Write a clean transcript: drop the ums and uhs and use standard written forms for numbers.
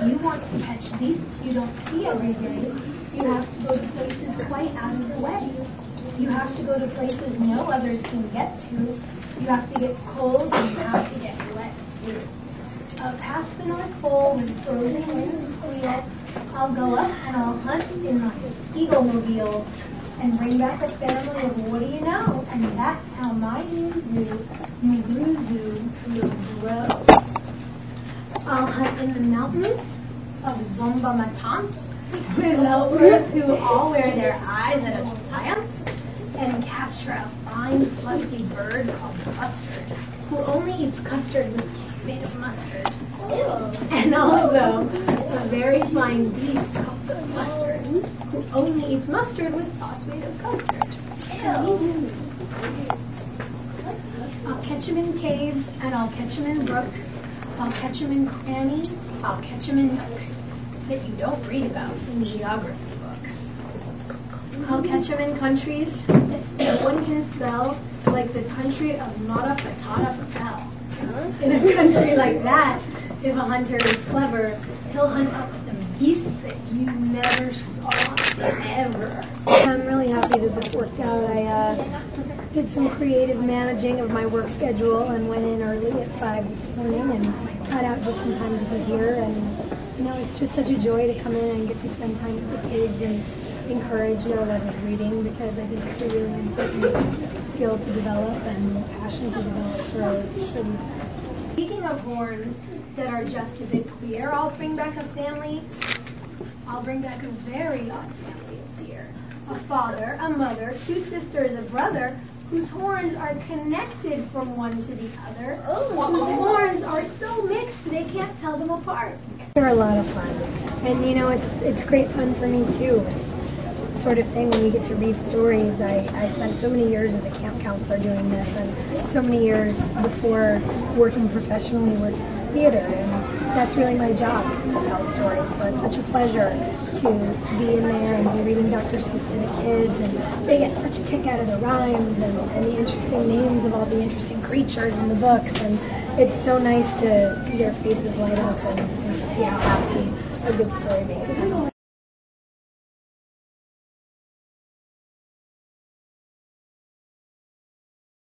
you want to catch beasts you don't see every day, you have to go to places quite out of the way. You have to go to places no others can get to. You have to get cold and you have to get wet too. Past the North Pole with frozen winds squeal, I'll go up and I'll hunt in my eagle-mobile and bring back a family of what do you know? And that's how my new zoo, will grow. I'll hunt in the mountains of Zomba Matant with elders who all wear their eyes at a slant and capture a fine, fluffy bird called Custard, who only eats custard with sauce made of mustard. And also a very fine beast called the Mustard, who only eats mustard with sauce made of custard. I'll catch him in caves, and I'll catch him in brooks. I'll catch him in crannies. I'll catch him in nooks that you don't read about in geography books. I'll catch him in countries that no one can spell, like the country of Nada Patata Papel. In a country like that, if a hunter is clever, he'll hunt up some beasts that you never saw ever. I'm really happy that this worked out. I did some creative managing of my work schedule and went in early at 5 this morning and got out just in time to be here. And it's just such a joy to come in and get to spend time with the kids and encourage their love of reading, because I think it's a really important skill to develop and passion to develop for these guys. Speaking of horns that are just a bit queer, I'll bring back a family. I'll bring back a very odd family of deer. A father, a mother, 2 sisters, a brother, whose horns are connected from one to the other, whose horns are so mixed they can't tell them apart. They're a lot of fun. And it's great fun for me too. It's the sort of thing when you get to read stories. I spent so many years as a camp counselor doing this, and so many years before working professionally with theater, and that's really my job, to tell stories. So it's such a pleasure to be in there and be reading Dr. Seuss to the kids, and they get such a kick out of the rhymes and the interesting names of all the interesting creatures in the books, and it's so nice to see their faces light up and to see how happy a good story makes them.